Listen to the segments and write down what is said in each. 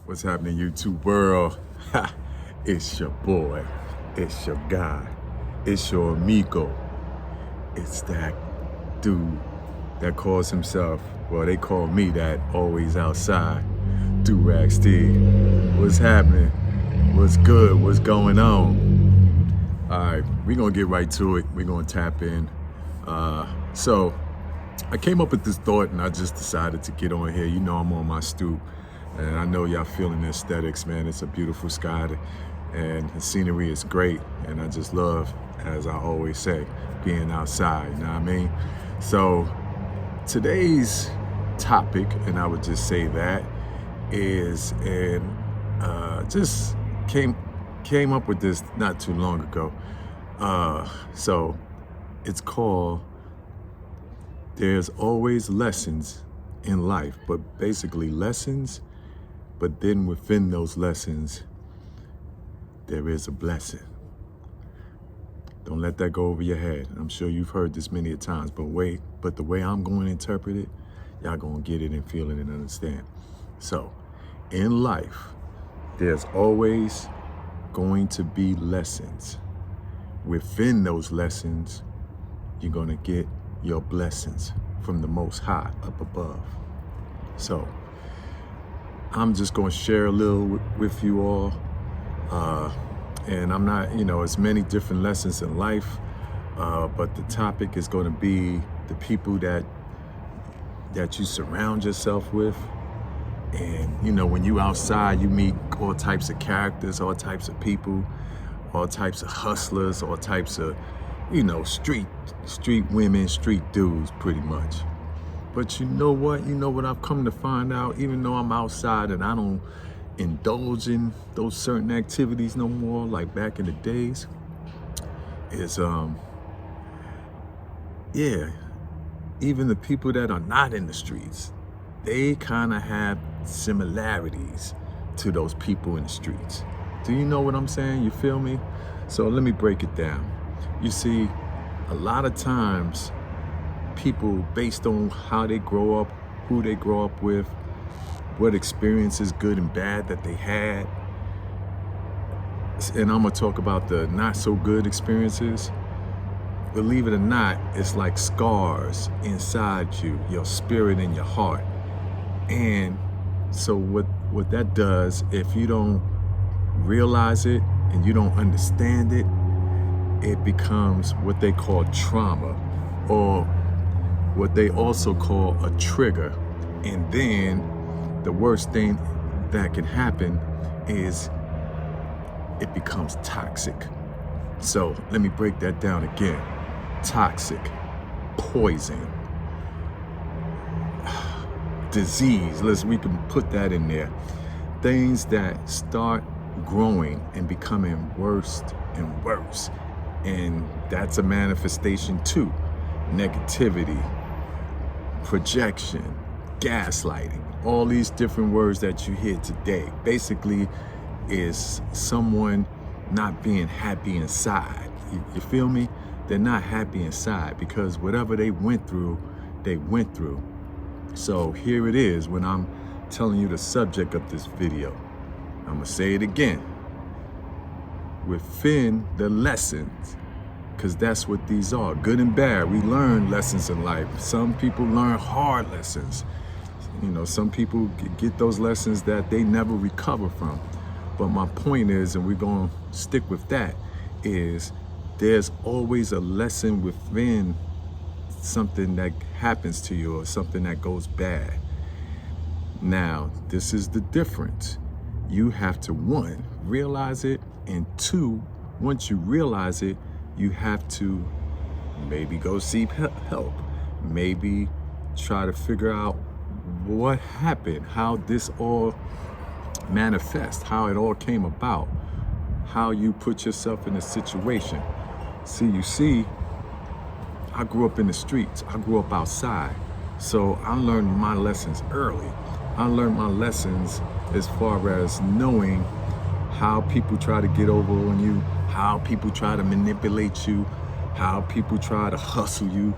What's happening, YouTube world? Ha, it's your boy, it's your guy, it's your amigo. It's that dude that calls himself, well, they call me that, always outside, DuRag Steve. What's happening? What's good? What's going on? All right, we're gonna get right to it. We're gonna tap in. So I came up with this thought and I just decided to get on here. You know I'm on my stoop and I know y'all feeling the aesthetics, man. It's a beautiful sky and the scenery is great. And I just love, as I always say, being outside, you know what I mean? So today's topic, and I would just say that, is, and just came up with this not too long ago. So it's called, there's always lessons in life, but basically lessons, but then within those lessons, there is a blessing. Don't let that go over your head. I'm sure you've heard this many a times, but the way I'm going to interpret it, y'all gonna get it and feel it and understand. So in life, there's always going to be lessons. Within those lessons, you're gonna get your blessings from the Most High up above. So I'm just gonna share a little with you all. And I'm not, it's many different lessons in life, but the topic is gonna be the people that you surround yourself with. And when you outside, you meet all types of characters, all types of people, all types of hustlers, all types of, street women, street dudes, pretty much. But you know what I've come to find out, even though I'm outside and I don't indulge in those certain activities no more, like back in the days, is, even the people that are not in the streets, they kind of have similarities to those people in the streets. Do you know what I'm saying? You feel me? So let me break it down. You see, a lot of times people, based on how they grow up, who they grow up with, what experiences, good and bad, that they had, and I'm gonna talk about the not so good experiences, believe it or not, it's like scars inside you, your spirit and your heart. And so what that does, if you don't realize it and you don't understand it, it becomes what they call trauma, or what they also call a trigger. And then the worst thing that can happen is it becomes toxic. So let me break that down again. Toxic, poison, disease, we can put that in there. Things that start growing and becoming worse and worse. And that's a manifestation too. Negativity, projection, gaslighting, all these different words that you hear today basically is someone not being happy inside. You feel me? They're not happy inside because whatever they went through, they went through. So here it is when I'm telling you the subject of this video. I'm gonna say it again. Within the lessons, because that's what these are, good and bad. We learn lessons in life. Some people learn hard lessons. Some people get those lessons that they never recover from. But my point is, and we're gonna stick with that, is there's always a lesson within something that happens to you or something that goes bad. Now, this is the difference. You have to, one, realize it, and two, once you realize it, you have to maybe go seek help, maybe try to figure out what happened, how this all manifests, how it all came about, how you put yourself in a situation. See, I grew up in the streets. I grew up outside. So I learned my lessons early. I learned my lessons as far as knowing how people try to get over on you, how people try to manipulate you, how people try to hustle you.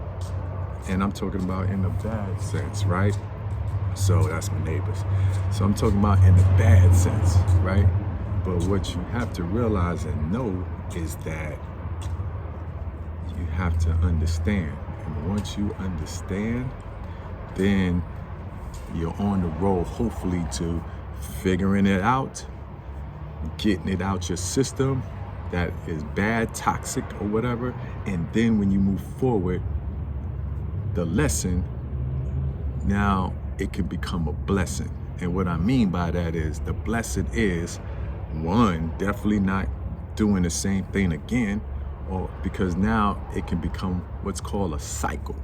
And I'm talking about in the bad sense, right? So that's my neighbors. So I'm talking about in the bad sense, right? But what you have to realize and know is that you have to understand. And once you understand, then you're on the road, hopefully, to figuring it out, getting it out your system that is bad, toxic, or whatever. And then when you move forward, the lesson, now it can become a blessing. And what I mean by that is the blessing is, one, definitely not doing the same thing again, or because now it can become what's called a cycle.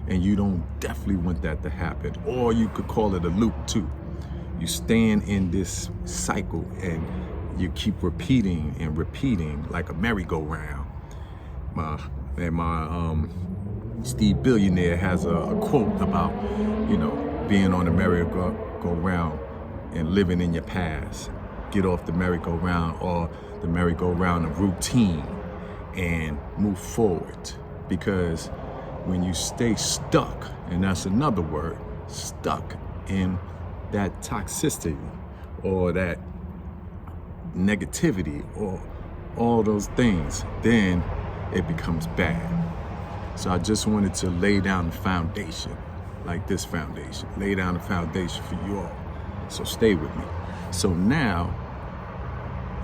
And you don't definitely want that to happen. Or you could call it a loop too. You stand in this cycle and you keep repeating and repeating like a merry-go-round. My Steve Billionaire has a quote about, being on the merry-go-round and living in your past. Get off the merry-go-round or the merry-go-round of routine and move forward. Because when you stay stuck, and that's another word, stuck in that toxicity or that negativity or all those things, then it becomes bad. So I just wanted to lay down the foundation, like this foundation, lay down the foundation for you all. So stay with me. So now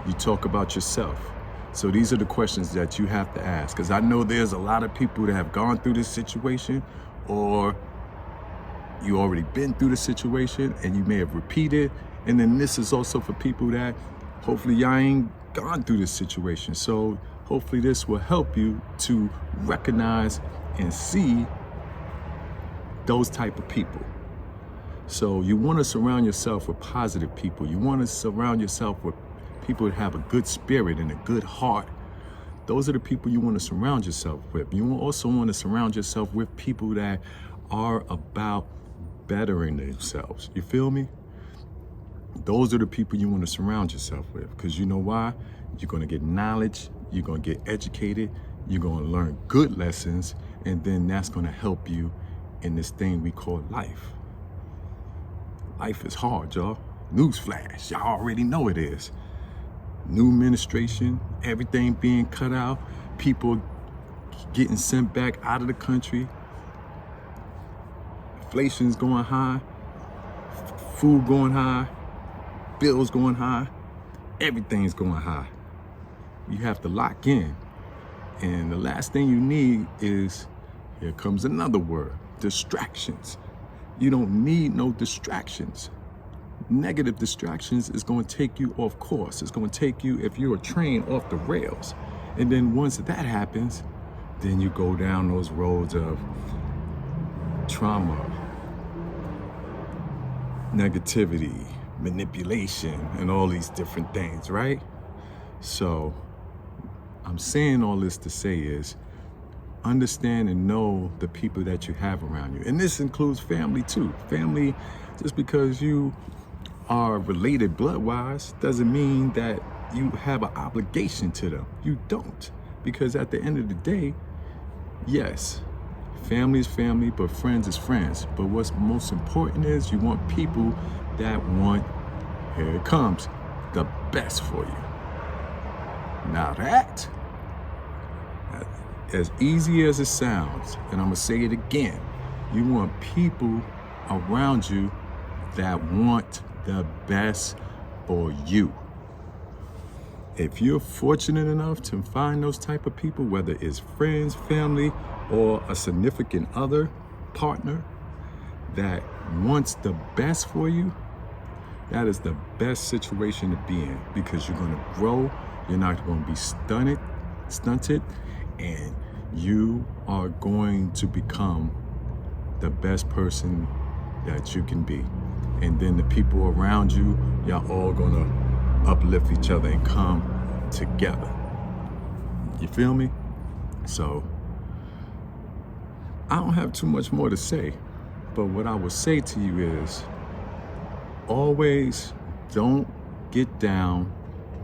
you talk about yourself. So these are the questions that you have to ask, because I know there's a lot of people that have gone through this situation, or you already been through the situation and you may have repeated. And then this is also for people that hopefully y'all ain't gone through this situation. So hopefully this will help you to recognize and see those type of people. So you want to surround yourself with positive people. You want to surround yourself with people that have a good spirit and a good heart. Those are the people you want to surround yourself with. You also want to surround yourself with people that are about bettering themselves. You feel me? Those are the people you want to surround yourself with, because you know why? You're going to get knowledge, you're going to get educated, you're going to learn good lessons, and then that's going to help you in this thing we call life. Life is hard, y'all. Newsflash, y'all already know it is. New administration, everything being cut out, people getting sent back out of the country, inflation's going high, food going high, bills going high, everything's going high. You have to lock in. And the last thing you need is, here comes another word, distractions. You don't need no distractions. Negative distractions is going to take you off course. It's going to take you, if you're a train, off the rails. And then once that happens, then you go down those roads of trauma, negativity, manipulation, and all these different things, right? So I'm saying all this to say is, understand and know the people that you have around you. And this includes family too. Family, just because you are related blood-wise doesn't mean that you have an obligation to them. You don't. Because at the end of the day, yes, family is family, but friends is friends. But what's most important is you want people that want, here it comes, the best for you. Now that, as easy as it sounds, and I'm gonna say it again, you want people around you that want the best for you. If you're fortunate enough to find those type of people, whether it's friends, family, or a significant other, partner, that wants the best for you, that is the best situation to be in, because you're gonna grow, you're not gonna be stunted, and you are going to become the best person that you can be. And then the people around you, y'all all gonna uplift each other and come together. You feel me? So I don't have too much more to say, but what I would say to you is, always don't get down,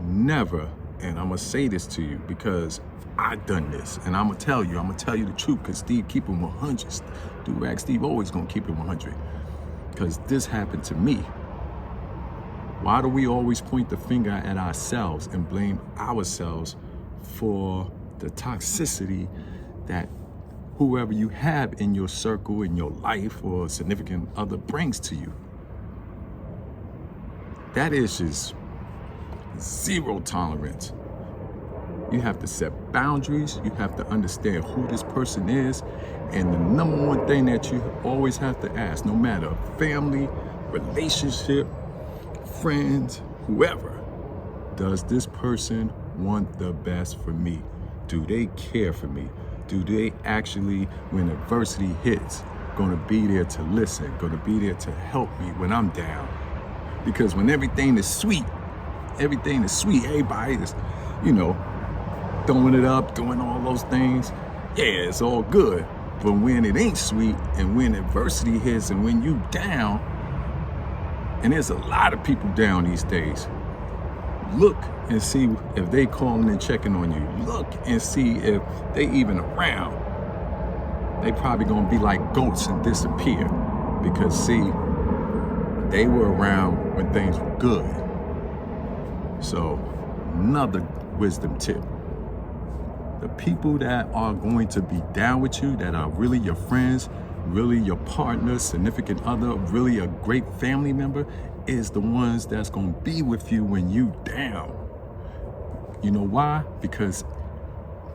never, and I'm gonna say this to you because I done this, and I'm gonna tell you the truth, because Steve keep it 100. DuRag Steve always gonna keep it 100. because this happened to me. Why do we always point the finger at ourselves and blame ourselves for the toxicity that whoever you have in your circle, in your life, or significant other brings to you? That is just zero tolerance. You have to set boundaries. You have to understand who this person is. And the number one thing that you always have to ask, no matter family, relationship, friends, whoever, does this person want the best for me? Do they care for me? Do they actually, when adversity hits, gonna be there to listen, gonna be there to help me when I'm down? Because when everything is sweet, everybody is, throwing it up, doing all those things. Yeah, it's all good. But when it ain't sweet, and when adversity hits, and when you down, and there's a lot of people down these days, look and see if they calling and checking on you. Look and see if they even around. They probably gonna be like goats and disappear, because see, they were around when things were good. So another wisdom tip: the people that are going to be down with you, that are really your friends, really your partner, significant other, really a great family member, is the ones that's going to be with you when you down. You know why? Because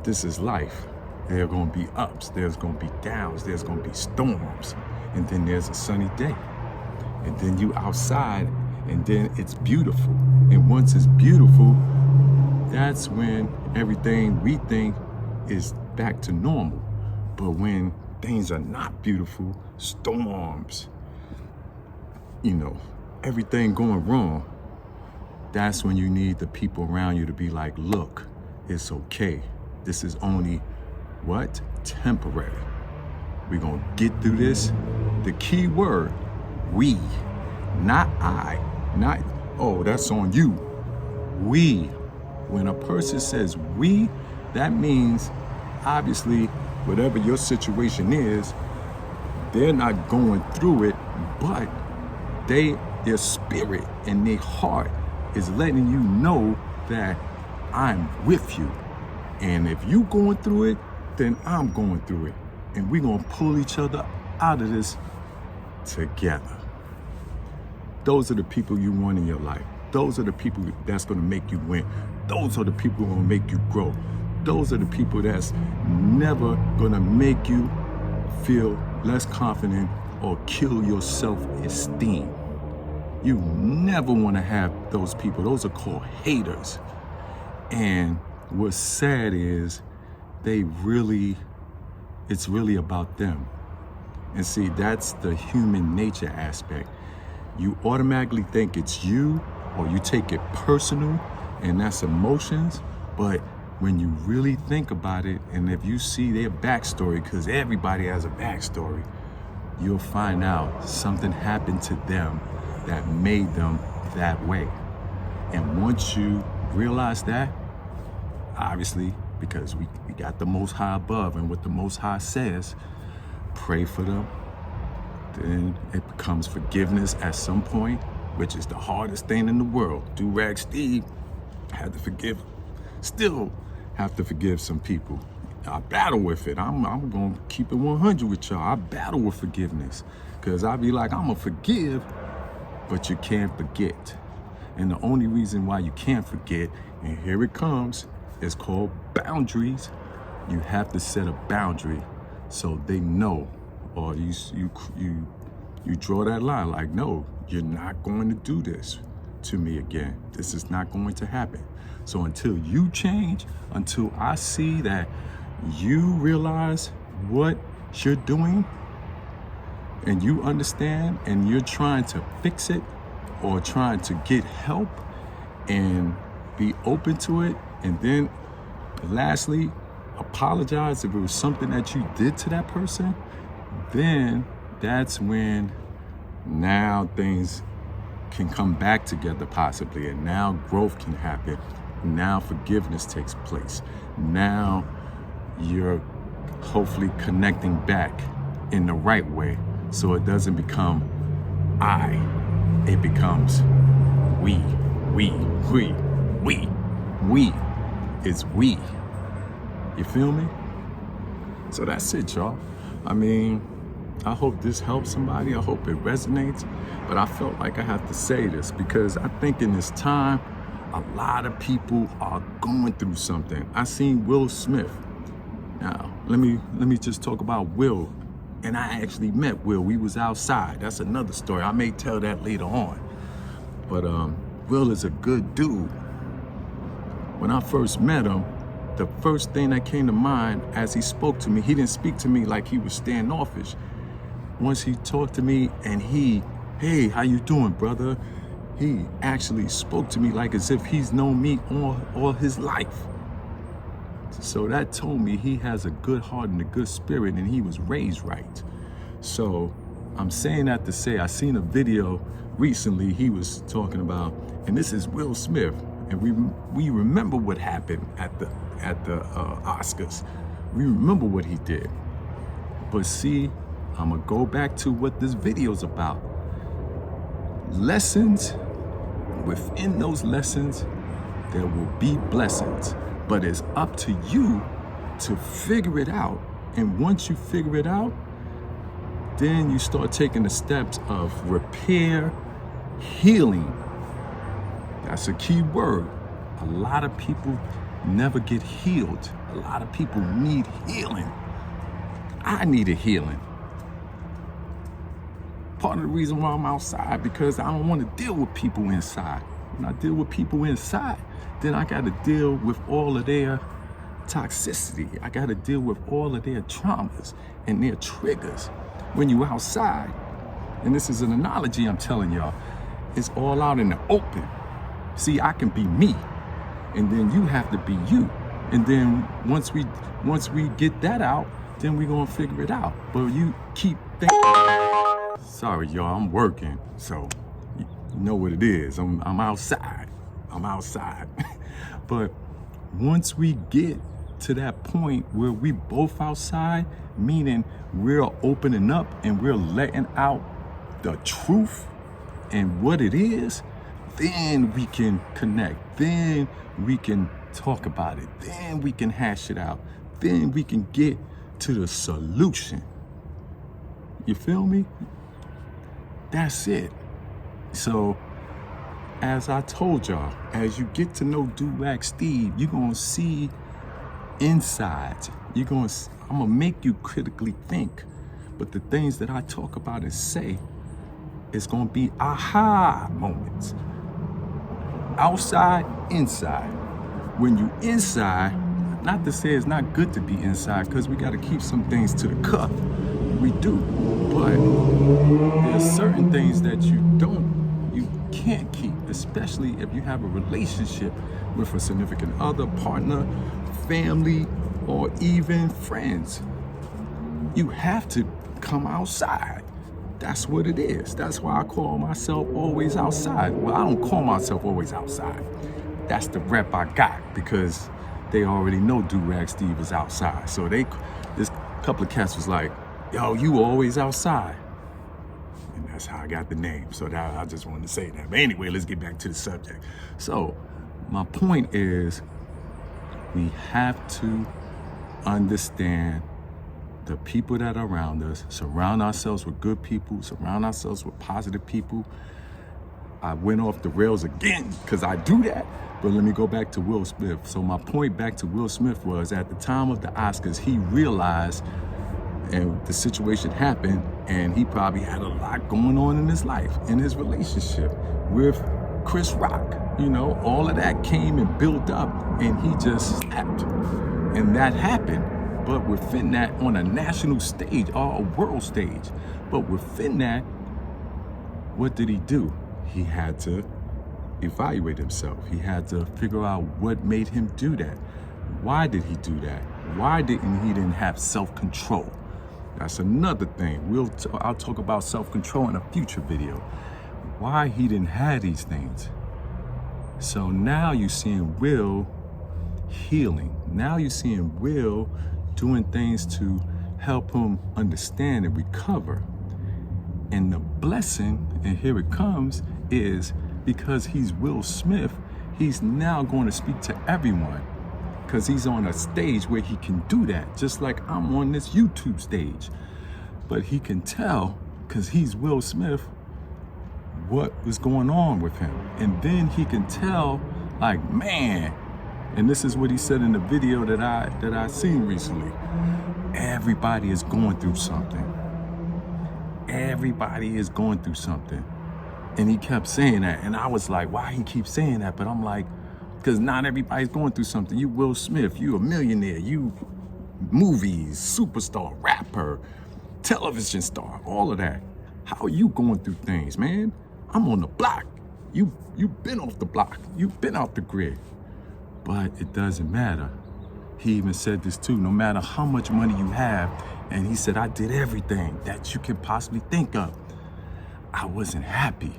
this is life. There are going to be ups, there's going to be downs, there's going to be storms, and then there's a sunny day. And then you outside, and then it's beautiful. And once it's beautiful, that's when everything we think is back to normal. But when things are not beautiful, storms, everything going wrong, that's when you need the people around you to be like, look, it's okay. This is only, temporary. We're gonna get through this. The key word, we, not I, not, oh, that's on you. We. When a person says we, that means obviously whatever your situation is, they're not going through it, but their spirit and their heart is letting you know that I'm with you. And if you going through it, then I'm going through it. And we're gonna pull each other out of this together. Those are the people you want in your life. Those are the people that's gonna make you win. Those are the people who are gonna make you grow. Those are the people that's never gonna make you feel less confident or kill your self-esteem. You never wanna have those people. Those are called haters. And what's sad is it's really about them. And see, that's the human nature aspect. You automatically think it's you, or you take it personal, and that's emotions. But when you really think about it, and if you see their backstory, because everybody has a backstory, you'll find out something happened to them that made them that way. And once you realize that, obviously, because we got the Most High above, and what the Most High says, pray for them. Then it becomes forgiveness at some point, which is the hardest thing in the world. DuRag Steve had to forgive, still have to forgive some people. I battle with it. I'm going to keep it 100 with y'all. I battle with forgiveness, because I be like, I'm going to forgive, but you can't forget. And the only reason why you can't forget, and here it comes, it's called boundaries. You have to set a boundary so they know, or you draw that line like, no, you're not going to do this to me again. This is not going to happen. So until you change, until I see that you realize what you're doing and you understand and you're trying to fix it or trying to get help and be open to it, and then lastly, apologize if it was something that you did to that person, then that's when now things can come back together possibly, and now growth can happen. Now forgiveness takes place. Now you're hopefully connecting back in the right way, so it doesn't become I. It becomes we. We. It's we. You feel me? So that's it, y'all. I mean, I hope this helps somebody. I hope it resonates. But I felt like I have to say this because I think in this time, a lot of people are going through something. I seen Will Smith. Now, let me just talk about Will. And I actually met Will. We was outside. That's another story. I may tell that later on. But Will is a good dude. When I first met him, the first thing that came to mind as he spoke to me, he didn't speak to me like he was standoffish. Once he talked to me and hey, how you doing, brother? He actually spoke to me like as if he's known me all his life. So that told me he has a good heart and a good spirit and he was raised right. So I'm saying that to say, I seen a video recently he was talking about, and this is Will Smith. And we remember what happened at the Oscars. We remember what he did. But see, I'm gonna go back to what this video's about. Lessons, within those lessons, there will be blessings. But it's up to you to figure it out. And once you figure it out, then you start taking the steps of repair, healing. That's a key word. A lot of people never get healed. A lot of people need healing. I needed healing. Part of the reason why I'm outside, because I don't want to deal with people inside. When I deal with people inside, then I got to deal with all of their toxicity. I got to deal with all of their traumas and their triggers. When you outside, and this is an analogy I'm telling y'all, it's all out in the open. See, I can be me, and then you have to be you. And then once we get that out, then we're gonna figure it out. But you keep thinking, sorry y'all, I'm working, so you know what it is. I'm outside. But once we get to that point where we both outside, meaning we're opening up and we're letting out the truth and what it is, then we can connect, then we can talk about it, then we can hash it out, then we can get to the solution. You feel me? That's it. So, as I told y'all, as you get to know DuRag Steve, you're gonna see insides. I'm gonna make you critically think. But the things that I talk about and say, it's gonna be aha moments. Outside, inside. When you inside, not to say it's not good to be inside, because we got to keep some things to the cup. We do. But there's certain things that you can't keep, especially if you have a relationship with a significant other, partner, family, or even friends. You have to come outside. That's what it is. That's why I call myself always outside. Well, I don't call myself always outside. That's the rep I got because they already know DuRag Steve is outside. So this couple of cats was like, yo, you always outside. And that's how I got the name. So that I just wanted to say that. But anyway, let's get back to the subject. So my point is we have to understand the people that are around us, surround ourselves with good people, surround ourselves with positive people. I went off the rails again because I do that, but let me go back to Will Smith. So my point back to Will Smith was at the time of the Oscars, he realized and the situation happened and he probably had a lot going on in his life, in his relationship with Chris Rock. You know, all of that came and built up and he just snapped. And that happened. But within that, on a national stage or a world stage, but within that, what did he do? He had to evaluate himself. He had to figure out what made him do that. Why did he do that? Why didn't he have self-control? That's another thing. I'll talk about self-control in a future video. Why he didn't have these things. So now you're seeing Will healing. Now you're seeing Will doing things to help him understand and recover. And the blessing, and here it comes, is because he's Will Smith, he's now going to speak to everyone because he's on a stage where he can do that, just like I'm on this YouTube stage. But he can tell, because he's Will Smith, what was going on with him. And then he can tell, like, man, and this is what he said in the video that I seen recently. Everybody is going through something. Everybody is going through something. And he kept saying that. And I was like, why he keeps saying that? But I'm like, because not everybody's going through something. You Will Smith, you a millionaire, you movies, superstar, rapper, television star, all of that. How are you going through things, man? I'm on the block. You've been off the block. You've been out the grid. But it doesn't matter. He even said this too, no matter how much money you have, and he said, I did everything that you could possibly think of. I wasn't happy.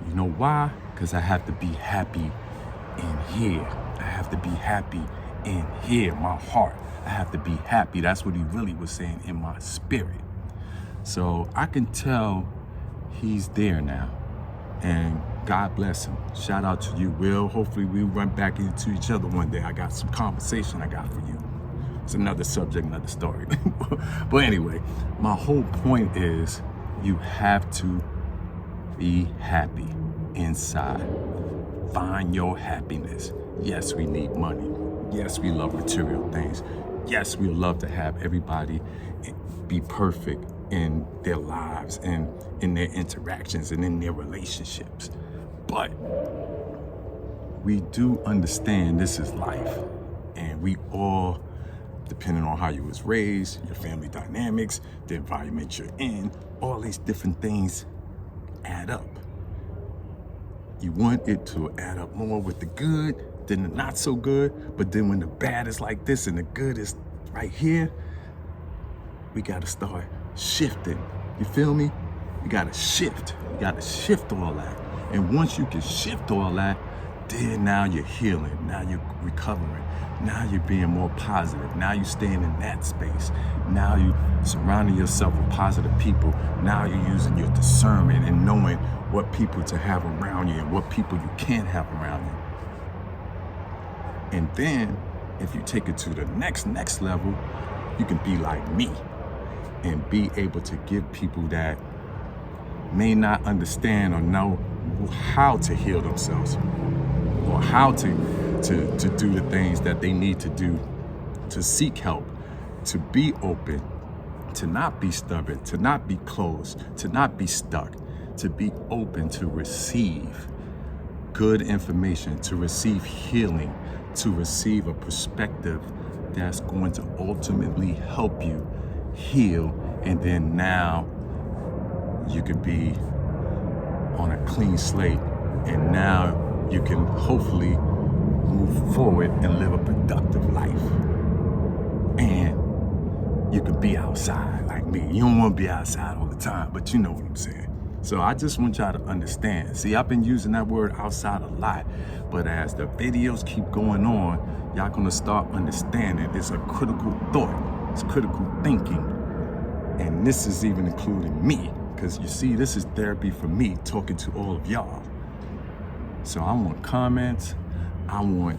You know why? Because I have to be happy in here. I have to be happy in here, my heart. I have to be happy. That's what he really was saying, in my spirit. So I can tell he's there now. And God bless him. Shout out to you, Will. Hopefully we run back into each other one day. I got some conversation I got for you. It's another subject, another story. But anyway, my whole point is you have to be happy inside. Find your happiness. Yes, we need money. Yes, we love material things. Yes, we love to have everybody be perfect in their lives and in their interactions and in their relationships. But we do understand this is life, and we all, depending on how you was raised, your family dynamics, the environment you're in, all these different things add up. You want it to add up more with the good than the not so good, but then when the bad is like this and the good is right here, we gotta start shifting. You feel me? You gotta shift. You gotta shift all that. And once you can shift all that, then now you're healing. Now you're recovering. Now you're being more positive. Now you're staying in that space. Now you're surrounding yourself with positive people. Now you're using your discernment and knowing what people to have around you and what people you can't have around you. And then if you take it to the next level, you can be like me and be able to give people that may not understand or know how to heal themselves or how to do the things that they need to do, to seek help, to be open, to not be stubborn, to not be closed, to not be stuck, to be open to receive good information, to receive healing, to receive a perspective that's going to ultimately help you heal. And then now you can be on a clean slate, and now you can hopefully move forward and live a productive life. And you can be outside like me. You don't want to be outside all the time, but you know what I'm saying. So I just want y'all to understand. See, I've been using that word outside a lot, but as the videos keep going on, y'all gonna start understanding it's a critical thought. It's critical thinking. And this is even including me, because you see, this is therapy for me talking to all of y'all. So I want comments. I want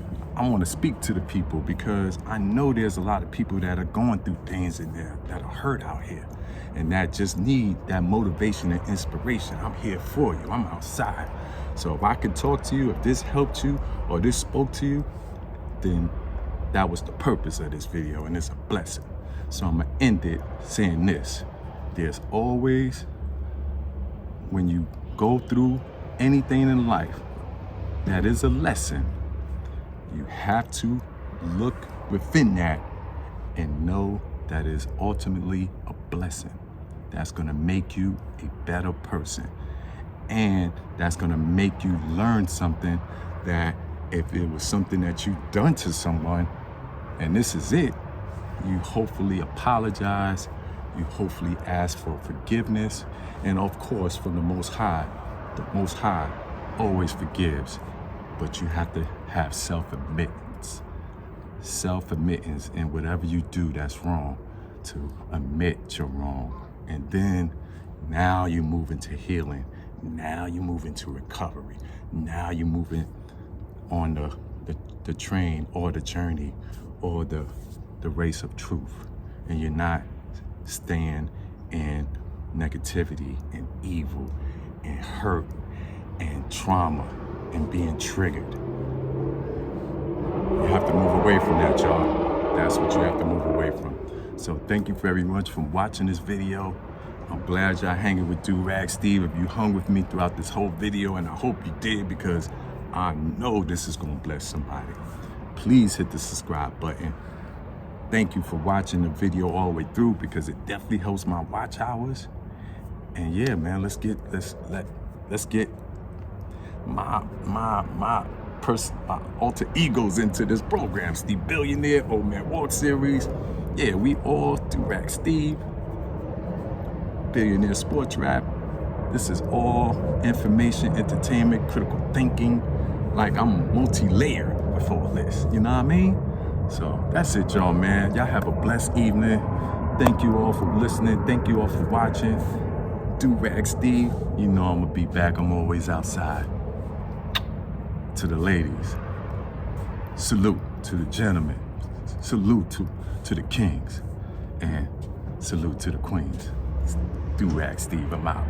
to speak to the people, because I know there's a lot of people that are going through things in there that are hurt out here and that just need that motivation and inspiration. I'm here for you. I'm outside. So if I can talk to you, if this helped you or this spoke to you, then that was the purpose of this video, and it's a blessing. So I'm gonna end it saying this. There's always, when you go through anything in life that is a lesson, you have to look within that and know that is ultimately a blessing. That's gonna make you a better person. And that's gonna make you learn something that if it was something that you've done to someone, and this is it, you hopefully apologize, you hopefully ask for forgiveness, and of course from the Most High always forgives, but you have to have self-admittance in whatever you do that's wrong, to admit you're wrong. And then Now you move into healing. Now you move into recovery. Now you moving on the train or the journey or the race of truth. And you're not staying in negativity and evil and hurt and trauma and being triggered. You have to move away from that, y'all. That's what you have to move away from. So thank you very much for watching this video. I'm glad y'all hanging with DuRag Steve. If you hung with me throughout this whole video, and I hope you did, because I know this is gonna bless somebody. Please hit the subscribe button. Thank you for watching the video all the way through, because it definitely helps my watch hours. And yeah, man, let's get my alter egos into this program. Steve Billionaire, Old Man Walk series. Yeah, we all DuRag Steve, Billionaire Sports Rap. This is all information, entertainment, critical thinking. Like, I'm multi-layered with all this, you know what I mean? So that's it, y'all, man. Y'all have a blessed evening. Thank you all for listening. Thank you all for watching. DuRag Steve, you know I'm gonna be back. I'm always outside. To the ladies, salute to the gentlemen, salute to the kings, and salute to the queens. DuRag Steve, I'm out.